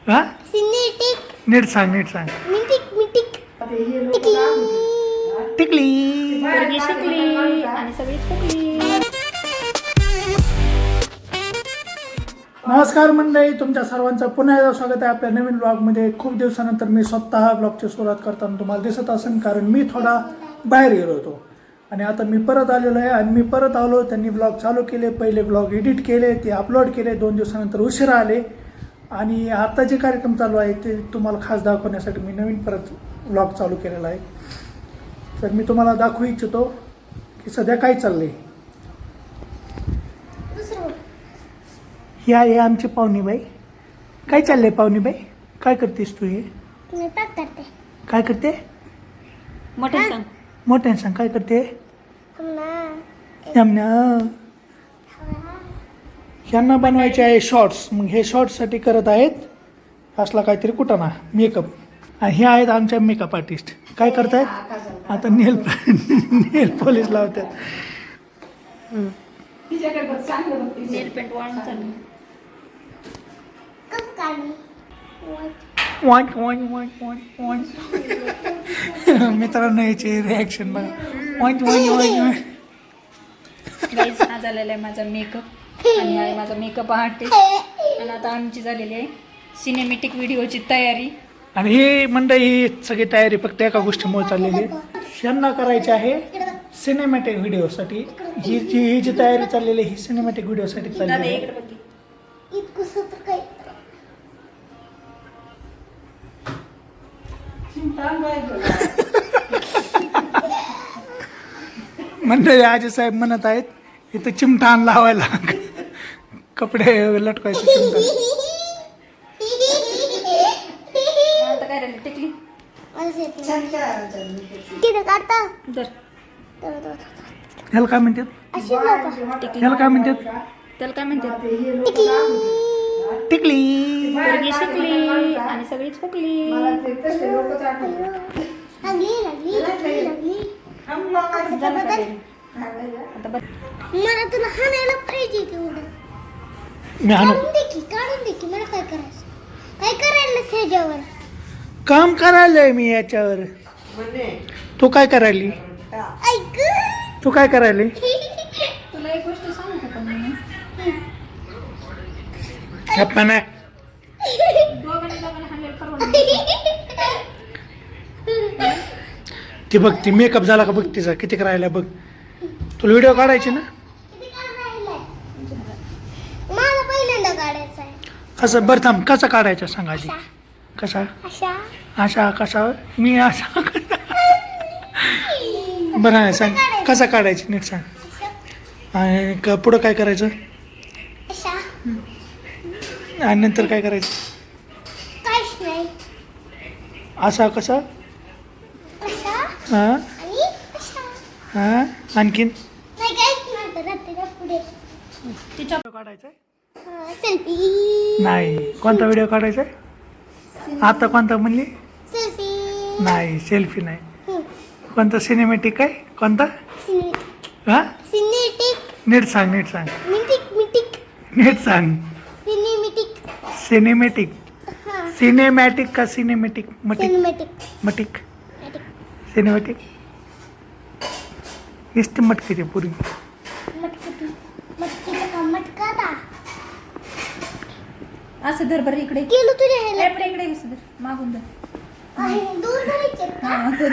हा सिनेटिक नीट सांग नीट सांग. मिटिक मिटिक टिकली. पोरगी शिकली आणि सगळी फुकली. नमस्कार मंडळी, तुमच्या सर्वांचं पुन्हा एकदा स्वागत आहे आपल्या नवीन ब्लॉगमध्ये. खूप दिवसानंतर मी स्वतः ब्लॉगची सुरुवात करताना तुम्हाला दिसत असेल, कारण मी थोडा बाहेर गेलो होतो आणि आता मी परत आलेलो आहे. आणि मी परत आलो, त्यांनी ब्लॉग चालू केले, पहिले ब्लॉग एडिट केले, ते अपलोड केले, 2 दिवसानंतर उशिरा आले. आणि आता जे कार्यक्रम चालू आहे ते तुम्हाला खास दाखवण्यासाठी मी नवीन परत ब्लॉग चालू केलेला आहे. तर मी तुम्हाला दाखवू इच्छितो की सध्या काय चाललं आहे. ही आहे आमची पाहुणीबाई. काय चाललंय पाहुणीबाई? काय करतेस तू? हे मी पॅक करते. काय करते? मोठ्याने सांग. मोठ्याने सांग. काय करते? ह्यांना बनवायचे आहे शॉर्ट्स. मग हे शॉर्ट्ससाठी करत आहेत असला काहीतरी कुटाणा मेकअप. आणि हे आहेत आमच्या मेकअप आर्टिस्ट. काय करतायत? आता नेल पॉलिश लावतात. नेल पेंट वाळून चालू. कप काढली. वॉइंट वॉइंट वॉइंट वॉइंट वॉइंट. मित्रांनो याची रिॲक्शन बघा. वॉइंट वॉइंट वॉइंट. गाईज, हा झालेला आहे माझा मेकअप आणि आहे माझा मेकअप आर्टिस्ट. आणि आता आमची झालेली आहे सिनेमॅटिक व्हिडिओची तयारी. आणि ही मंडळी ही सगळी तयारी फक्त एका गोष्टीमुळे चाललेली आहे. यांना करायची आहे सिनेमॅटिक व्हिडिओसाठी. ही जी तयारी चाललेली आहे ही सिनेमॅटिक व्हिडिओसाठी चाललेली दादा आहे. इकडे बघ. इतकंसं तर काही मंडळी आजी साहेब म्हणत आहेत इथं चिमटान लावायला कपडे लटकायचे चिमटान. आता काय राहिलं? टिकली किती काढता दर. ह्याला काय म्हणतात? अशी लोक टिकली. ह्याला काय म्हणतात? त्याला काय म्हणतात? टिकली. पोरगी शिकली आणि सगळीच फुकली. लागली लागली लागली लागली झालं का ते? आता बघ. मला तुला हाणायला पाहिजे तेवढं. मी आणू काढून दे की मला काय करायचं? काय करायला ह्याच्यावर? काम करायलंय मी याच्यावर. तू काय करायली? ऐक तू काय करायली? तुला एक गोष्ट सांगू का पण मी? गप्पा नाही. दोघांना हाणलेलं परवडलं. ती बघ, ती मेकअप झाला का बघ तिचा किती राहिला बघ. तुला व्हिडिओ काढायची ना? मला पहिल्यांदा काढायचं आहे. कसं बरं थांब, कसा काढायचा सांग आधी. कसा? अशा अशा कसा? मी असा बरं सांग कसा काढायची नीट सांग. आणि पुढं काय करायचं? अशा आणि नंतर काय करायचं? काहीच नाही. असा कसा? अशा हां आणि अशा हां आणखीन नाही काहीच नाही करत त्याच्या पुढे. तिच्या काढायचा सेल्फी नाही. कोणता व्हिडिओ काढायचा? आता कोणता म्हणली? सेल्फी नाही, सेल्फी नाही. कोणता सिनेमॅटिक आहे? कोणता? हां सिनेटिक नीट सांग नीट सांग. मिटिक मिटिक नीट सांग. सिनेमॅटिक. सिनेमॅटिक. हां सिनेमॅटिक का सिनेमॅटिक? मटिक सिनेमॅटिक मटिक सिनेमॅटिक. नुसती मटकीची पुरी. मटकी मटकी का मटकाता असं धर बरं इकडे. केलं तुझ्या ह्याला इकडे इकडे असं धर. मागून धर. आहे दूर करायचे हा, धर.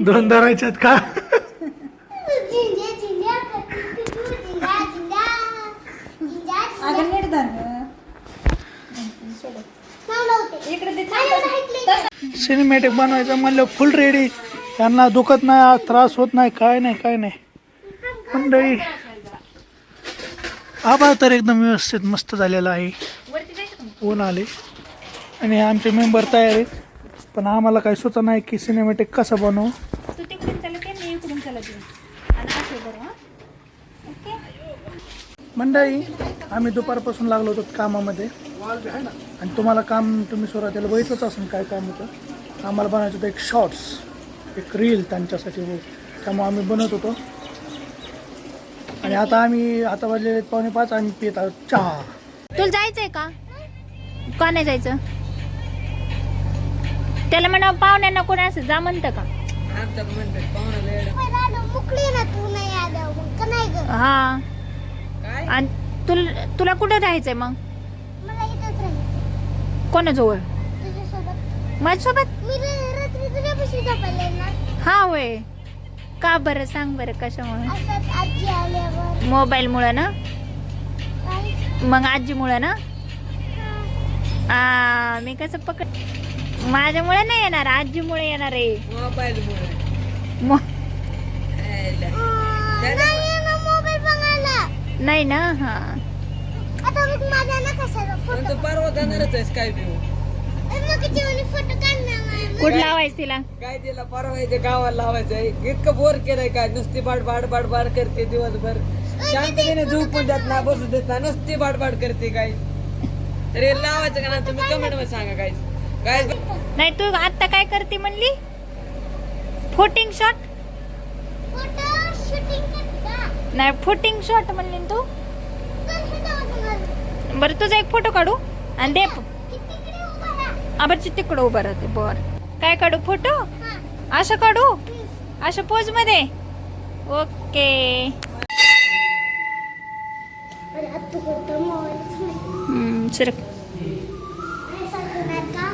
दोन धरायच्यात का? अगं नीट धर. इकडे दे. तसं. सिनेमॅटिक बनवायचं म्हणलं फुल रेडी. त्यांना दुखत नाही, त्रास होत नाही, काय नाही काय नाही. मंडळी आभाळ तर एकदम व्यवस्थित मस्त झालेला आहे. वरती जायचं का मग? ऊन आले आणि आमचे मेंबर तयार आहेत. पण आम्हाला काही सुचत नाही की सिनेमॅटिक कसं बनवू. तू तिकडून चालत ये, मी इकडून चालत ये. आणि असं बरं. हा ओके. मंडळी आम्ही दुपारपासून लागलो होतो कामामध्ये. आणि तुम्हाला काम तुम्ही सुरुवातीला बघितलंच असेल काय काम होतं. आम्हाला बनवायचं होतं एक शॉर्ट्स, एक रील त्यांच्यासाठी. त्यामुळे आम्ही बनवत होतो. आणि आता आता वाजलेले 4:45 आणि पित आहोत चहा. तुला जायचंय का नाही जायचं? त्याला म्हणा पाहुण्यांना कोणी असं जा म्हणतं का? मुकली ना तू नाही आल्यावर मग का नाही ग? हा. आणि तुला कुठं राहायचंय मग? मला इथंच राहायचं कोणाजवळ? तुझ्यासोबत. माझ्यासोबत? मी रात्री तुझ्यापाशी झोपायला ना. हा वय. का बरं सांग बरं कशामुळे? असंच आजी आल्यावर. मोबाईल मुळे ना? काय? मग आजीमुळे ना? मी कसं माझ्यामुळे नाही येणार, आजीमुळे येणार आहे. मोबाईल बघायला नाही ना? हा. आता बघ माझा ना कशाला फोटो. परवा जाणारच आहेस काय देऊ मग जेवणी फोटो काढणार. कुठं लावायचं तिला? काय तिला परवायचं गावाला लावायचं आहे. इतकं बोर केलंय काय, नुसती बाड करते दिवसभर. शांततेने झोपून देत ना, बसू देत ना, नुसती बाड करते काय. तर हे लावायचं का ना, तुम्ही कमेंट मध्ये सांगा काय काय. नाही तू आता काय करते म्हणली? Footing shot? फोटो शूटिंग करता. नाही फुटिंग शॉट म्हणली ना तू. चल हे जाऊ. बरं तुझा एक फोटो काढू आणि दे. तिकडे उभा राहा. आबरची तिकडं उभं राहते. बर काय काढू फोटो? हा. असं काढू? अशा पोज मध्ये? ओके. अरे आता फोटो मोबाईलच नाही. सर नाही सांगणार का?